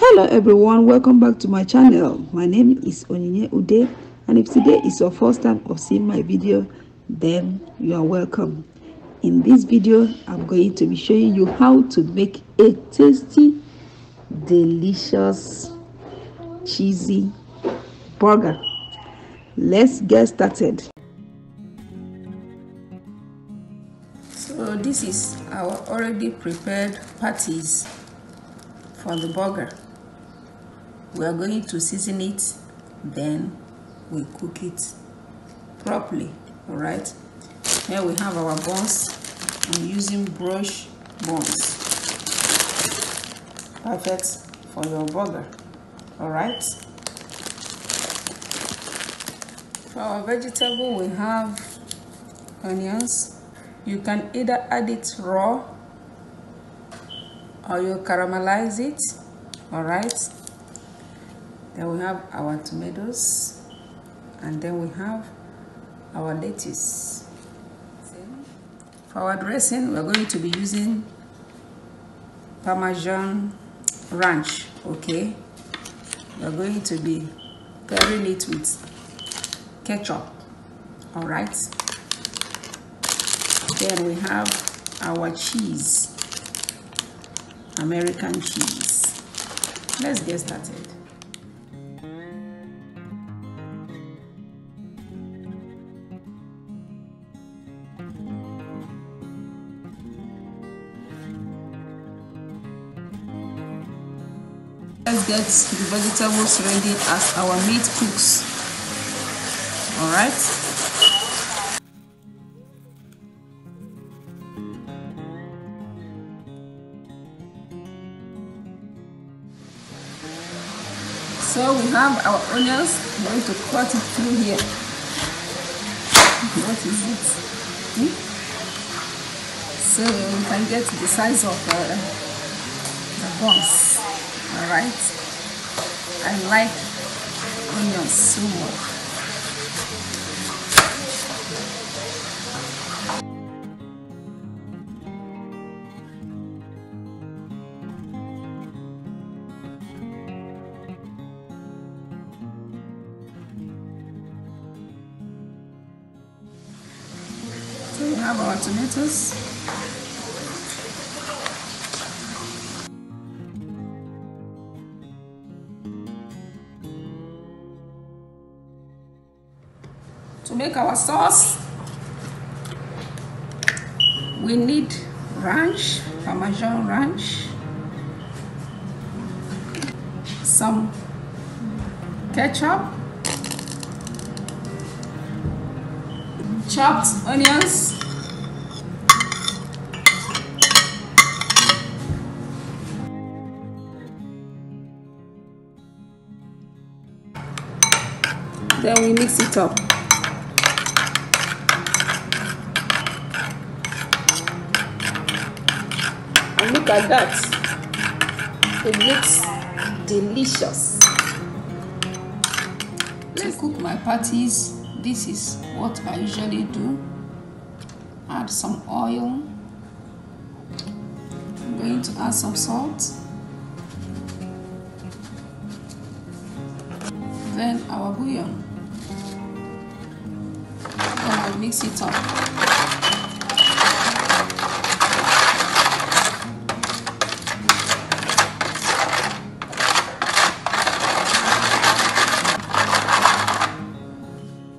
Hello everyone, welcome back to my channel. My name is Onyinye Ude, and if today is your first time of seeing my video, then you are welcome. In this video, I'm going to be showing you how to make a tasty, delicious, cheesy burger. Let's get started. So this is our already prepared patties for the burger. We are going to season it, then we cook it properly. All right, here we have our buns. I'm using Brioche Buns, perfect for your burger. All right, for our vegetable, we have onions. You can either add it raw or you caramelize it. All right, then we have our tomatoes, and then we have our lettuce. For our dressing, we're going to be using Permasean Ranch. Okay, we're going to be pairing it with ketchup. All right, then we have our cheese, American cheese. Let's get started. Let's get the vegetables ready as our meat cooks. All right. So we have our onions. I'm going to cut it through here. What is it? So you can get the size of the buns. All right, I like onions so much. So we have our tomatoes. To make our sauce, we need ranch, Parmesan ranch, some ketchup, chopped onions, then we mix it up. Look at that, it looks delicious. Let's cook my patties. This is what I usually do. Add some oil. I'm going to add some salt. Then our bouillon. Then we mix it up.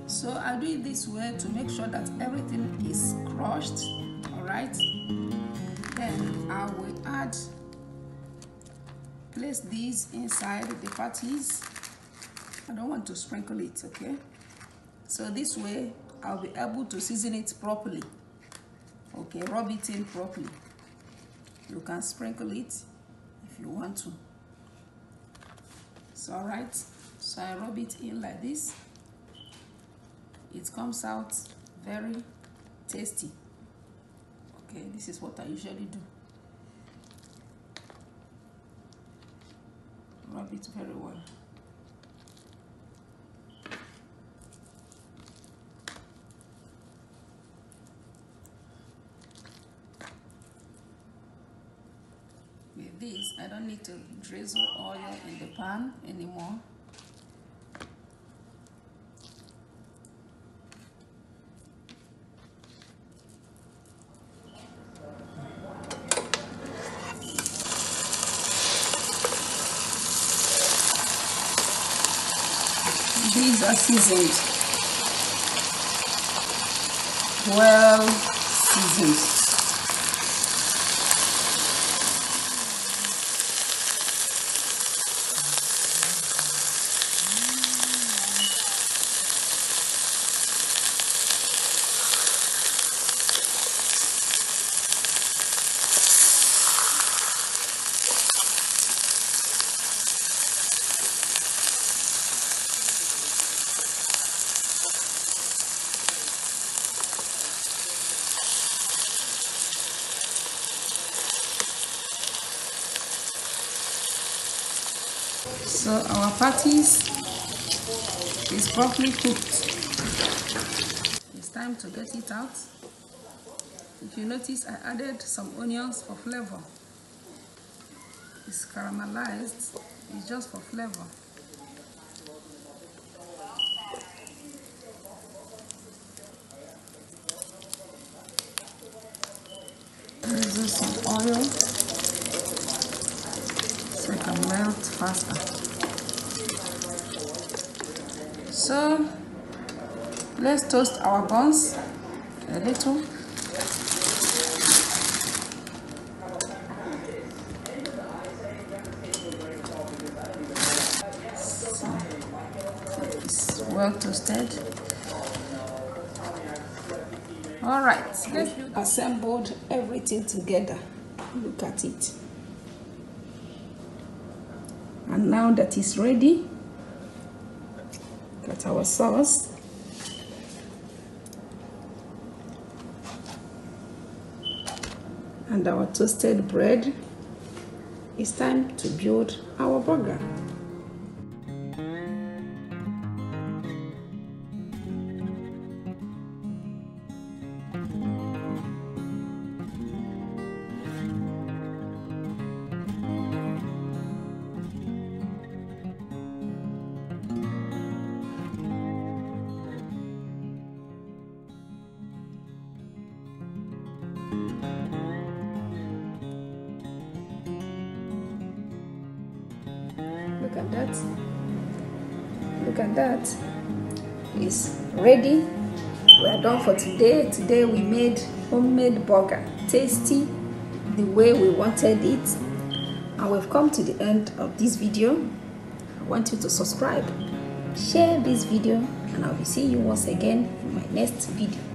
So I do it this way to make sure that everything is crushed. All right, then I will place these inside the patties. I don't want to sprinkle it, okay? So this way I'll be able to season it properly. Okay, rub it in properly. You can sprinkle it if you want to. It's all right. So I rub it in like this. It comes out very tasty. Okay, this is what I usually do. Rub it very well. With this, I don't need to drizzle oil in the pan anymore. These are seasoned, well seasoned. So our patties is properly cooked. It's time to get it out. If you notice, I added some onions for flavor. It's caramelized, it's just for flavor. Use some oil so it can melt faster. So let's toast our buns a little. So it's well toasted. All right, let's assemble everything together. Look at it. And now that it's ready, got our sauce. And our toasted bread. It's time to build our burger. Look at that. Look at that. It's ready. We are done for today. Today we made homemade burger. Tasty the way we wanted it. And we've come to the end of this video. I want you to subscribe, share this video, and I'll be seeing you once again in my next video.